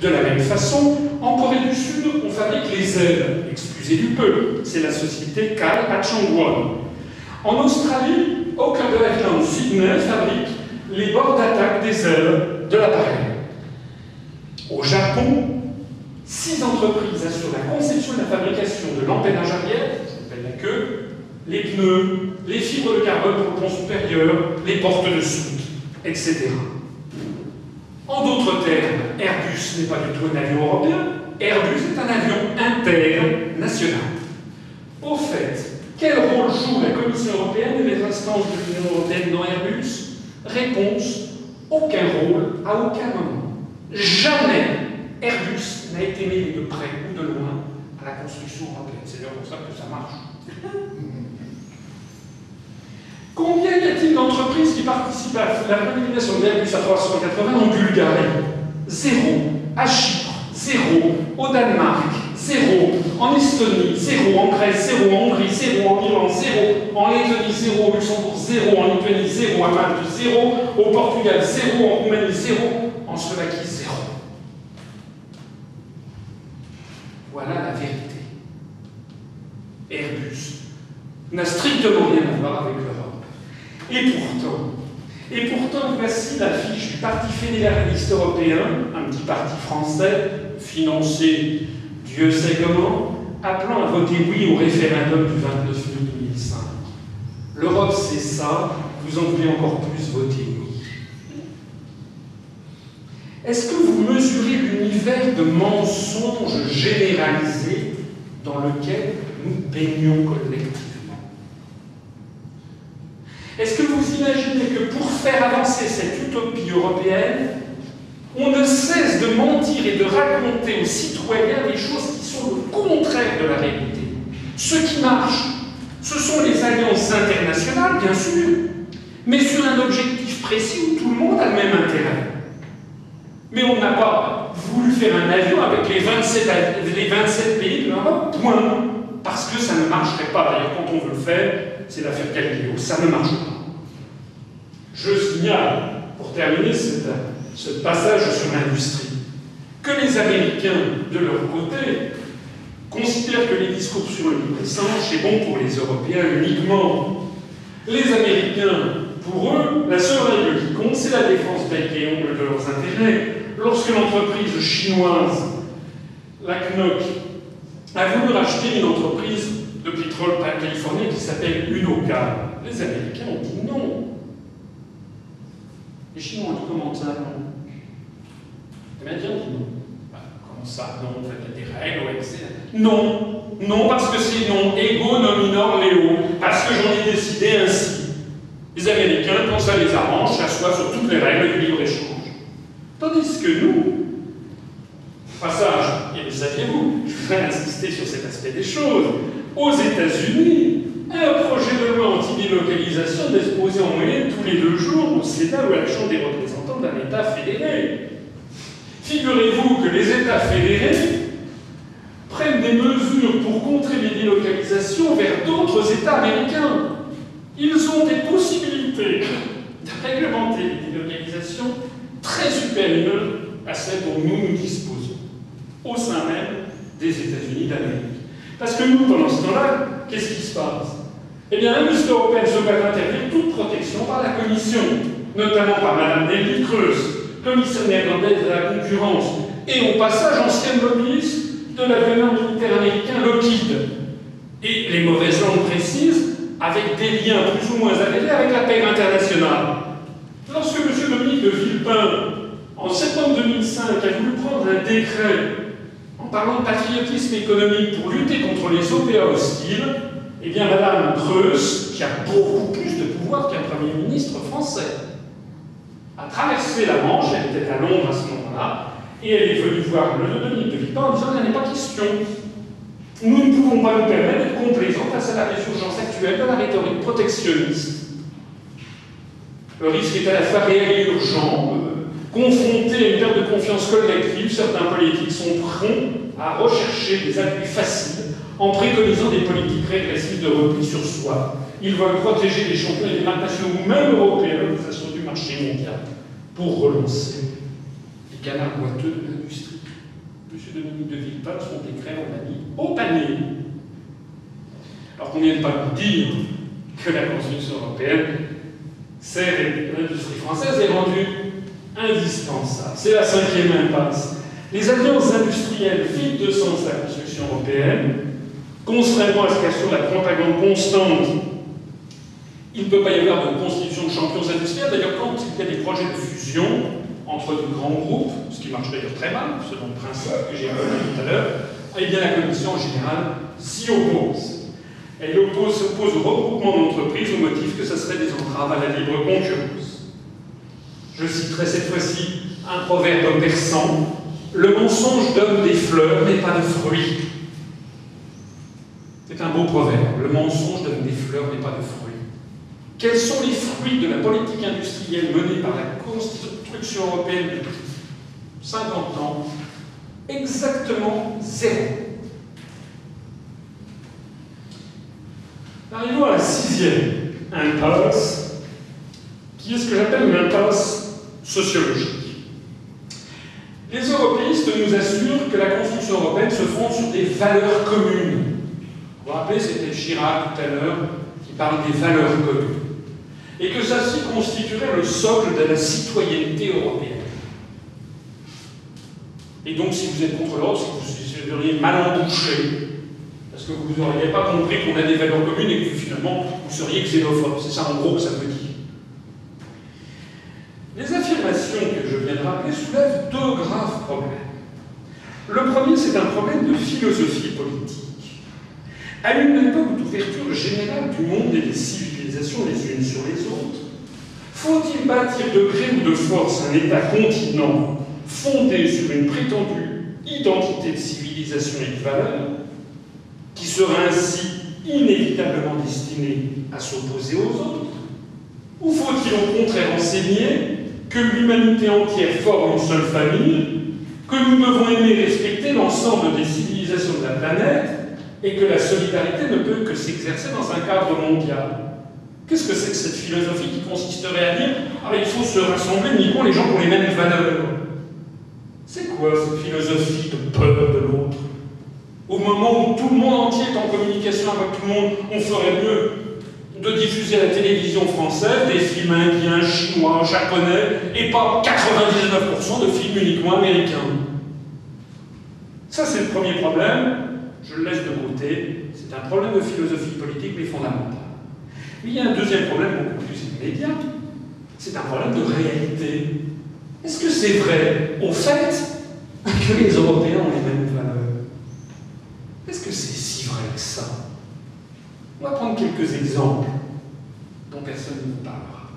De la même façon, en Corée du Sud, on fabrique les ailes, excusez du peu, c'est la société Kal Hachangwon. En Australie, Hawker Airlines Sydney fabrique les bords d'attaque des ailes de l'appareil. Au Japon, 6 entreprises assurent la conception et la fabrication de l'empennage arrière, je rappelle la queue, les pneus, les fibres de carbone pour le pont supérieur, les portes de soute, etc. En d'autres termes, Airbus n'est pas du tout un avion européen, Airbus est un avion international. Au fait, quel rôle joue la Commission européenne et les instances de l'Union européenne dans Airbus? Réponse, aucun rôle à aucun moment. Jamais Airbus n'a été mêlé de près ou de loin à la construction européenne. C'est d'ailleurs pour ça que ça marche. Combien y a-t-il d'entreprises qui participent à la réalisation d'Airbus A380 en Bulgarie? 0. À Chypre, 0. Au Danemark, 0. En Estonie, 0. En Grèce, 0. En Hongrie, 0. En Irlande, 0. En Lettonie, 0. Au Luxembourg, 0. En Lituanie, 0. À Malte, 0. Au Portugal, 0. En Roumanie, 0. En Slovaquie, 0. Voilà la vérité. Airbus n'a strictement rien à voir avec l'Europe. Et pourtant, voici l'affiche du Parti fédéraliste européen, un petit parti français, financé Dieu sait comment, appelant à voter oui au référendum du 29 mai 2005. L'Europe, c'est ça, vous en voulez encore plus voter oui. Est-ce que vous mesurez l'univers de mensonges généralisés dans lequel nous baignons collectivement? Est-ce que vous imaginez que pour faire avancer cette utopie européenne, on ne cesse de mentir et de raconter aux citoyens des choses qui sont le contraire de la réalité? Ce qui marche, ce sont les alliances internationales, bien sûr, mais sur un objectif précis où tout le monde a le même intérêt. Mais on n'a pas voulu faire un avion avec les 27 pays de l'Europe, point. Parce que ça ne marcherait pas. D'ailleurs, quand on veut le faire, c'est l'affaire Galileo. Ça ne marche pas. Je signale, pour terminer ce passage sur l'industrie, que les Américains, de leur côté, considèrent que les discours sur le libre-échange, c'est bon pour les Européens uniquement. Les Américains, pour eux, la seule règle qui compte, c'est la défense bec et ongle de leurs intérêts. Lorsque l'entreprise chinoise, la CNOC, a voulu racheter une entreprise de pétrole californien qui s'appelle Unocal, les Américains ont dit non. Les Chinois ont dit comment ça, non? Les Américains ont dit non. Bah, comment ça, non? En fait, il y a des règles, ouais, etc. Non. Non, parce que c'est non. Ego non minor leo. Parce que j'en ai décidé ainsi. Les Américains, quand ça les arrange, s'assoient sur toutes les règles du libre-échange. Tandis que nous, passage, et le saviez-vous, je voudrais insister sur cet aspect des choses, aux États-Unis, un projet de loi anti-délocalisation est déposé en moyenne tous les 2 jours au Sénat ou à la Chambre des représentants d'un État fédéré. Figurez-vous que les États fédérés prennent des mesures pour contrer les délocalisations vers d'autres États américains. Ils ont des possibilités de réglementer les délocalisations très supérieures à celles dont nous disposons au sein même des États-Unis d'Amérique. Parce que nous, pendant ce temps-là, qu'est-ce qui se passe? Eh bien, l'industrie européenne se bat d'interdire toute protection par la Commission, notamment par Mme Nelly Kroes, commissaire néerlandaise de la concurrence, et au passage ancienne lobbyiste de l'avionneur militaire américain Lockheed. Et les mauvaises langues précisent, avec des liens plus ou moins avérés avec la paix internationale. Lorsque M. Dominique de Villepin, en septembre 2005, a voulu prendre un décret en parlant de patriotisme économique pour lutter contre les OPA hostiles, eh bien, Mme Kroes, qui a beaucoup plus de pouvoir qu'un Premier ministre français, a traversé la Manche, elle était à Londres à ce moment-là, et elle est venue voir le Dominique de Villepin en disant qu'il n'y en a pas question. Nous ne pouvons pas nous permettre d'être complaisants face à la résurgence actuelle de la rhétorique protectionniste. Le risque est à la fois réel et urgent. Confrontés à une perte de confiance collective, certains politiques sont prompts à rechercher des appuis faciles en préconisant des politiques régressives de repli sur soi. Ils veulent protéger les champions et les marques nationaux ou même européens des assauts du marché mondial pour relancer les canard boiteux de l'industrie. M. Dominique de Villepin, son décret, on l'a mis au panier. Alors qu'on ne vient pas nous dire que la construction européenne, l'industrie française est rendue indispensable. C'est la 5e impasse. Les alliances industrielles vident de sens la construction européenne, contrairement à ce qu'assure la propagande constante. Il ne peut pas y avoir de constitution de champions industriels. D'ailleurs, quand il y a des projets de fusion entre de grands groupes, ce qui marche d'ailleurs très mal, selon le principe que j'ai rappelé tout à l'heure, eh bien la Commission en général s'y oppose. Elle s'oppose au regroupement d'entreprises au motif que ce serait des entraves à la libre concurrence. Je citerai cette fois-ci un proverbe persan: le mensonge donne des fleurs, mais pas de fruits. C'est un beau proverbe. Le mensonge donne des fleurs, mais pas de fruits. Quels sont les fruits de la politique industrielle menée par la construction européenne depuis 50 ans? Exactement zéro. Arrivons à la 6e impasse, qui est ce que j'appelle une impasse sociologique. Les européistes nous assurent que la construction européenne se fonde sur des valeurs communes. Vous vous rappelez, c'était Chirac tout à l'heure qui parle des valeurs communes. Et que ceci constituerait le socle de la citoyenneté européenne. Et donc, si vous êtes contre l'Europe, c'est que vous seriez mal embouché, parce que vous n'auriez pas compris qu'on a des valeurs communes et que finalement, vous seriez xénophobe. C'est ça, en gros, que ça veut dire. Les affirmations que je viens de rappeler soulèvent deux graves problèmes. Le premier, c'est un problème de philosophie politique. À une époque d'ouverture générale du monde et des civilisations les unes sur les autres, faut-il bâtir de gré ou de force un État-continent fondé sur une prétendue identité de civilisation et de valeur, qui sera ainsi inévitablement destiné à s'opposer aux autres? Ou faut-il au contraire enseigner que l'humanité entière forme une seule famille, que nous devons aimer et respecter l'ensemble des civilisations de la planète, et que la solidarité ne peut que s'exercer dans un cadre mondial? Qu'est-ce que c'est que cette philosophie qui consisterait à dire « Ah, il faut se rassembler uniquement les gens qui ont les mêmes valeurs ». C'est quoi cette philosophie de peur de l'autre? Au moment où tout le monde entier est en communication avec tout le monde, on ferait mieux de diffuser à la télévision française des films indiens, chinois, japonais, et pas 99% de films uniquement américains. Ça, c'est le premier problème. Je le laisse de côté. C'est un problème de philosophie politique, mais fondamental. Mais il y a un deuxième problème beaucoup plus immédiat. C'est un problème de réalité. Est-ce que c'est vrai, au fait, que les Européens ont les mêmes valeurs? Est-ce que c'est si vrai que ça? On va prendre quelques exemples dont personne ne vous parlera.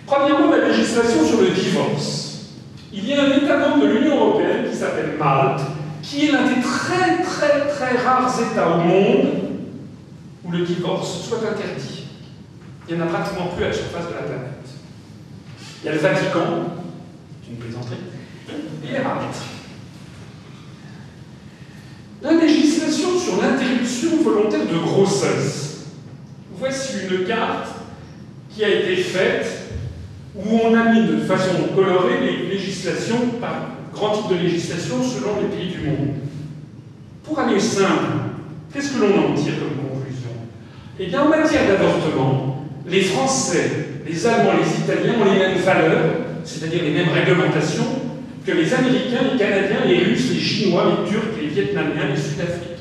Premièrement, la législation sur le divorce. Il y a un État membre de l'Union européenne qui s'appelle Malte, qui est l'un des très rares États au monde où le divorce soit interdit. Il n'y en a pratiquement plus à la surface de la planète. Il y a le Vatican, c'est une plaisanterie, et Malte. La législation sur l'interruption volontaire de grossesse. Voici une carte qui a été faite où on a mis de façon colorée les législations par grand type de législation selon les pays du monde. Pour aller simple, qu'est-ce que l'on en tire comme conclusion? Eh bien, en matière d'avortement, les Français, les Allemands, les Italiens ont les mêmes valeurs, c'est-à-dire les mêmes réglementations, que les Américains, les Canadiens, les Russes, les Chinois, les Turcs, les Vietnamiens, les Sud-Africains.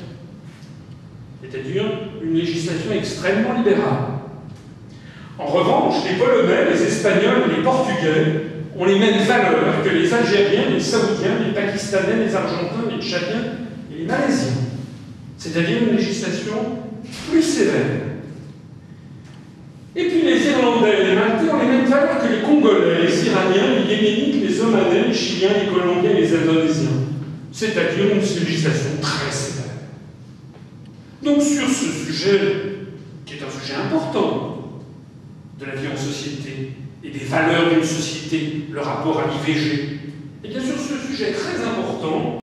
C'est-à-dire une législation extrêmement libérale. En revanche, les Polonais, les Espagnols et les Portugais ont les mêmes valeurs que les Algériens, les Saoudiens, les Pakistanais, les Argentins, les Tchadiens et les Malaisiens. C'est-à-dire une législation plus sévère. Et puis les Irlandais et les Maltais ont les mêmes valeurs que les Congolais, les Iraniens, les Yéménites, les Omanais, les Chiliens, les Colombiens et les Indonésiens. C'est-à-dire une législation très sévère. Donc sur ce sujet, qui est un sujet important, de la vie en société et des valeurs d'une société, le rapport à l'IVG, et bien sur ce sujet très important,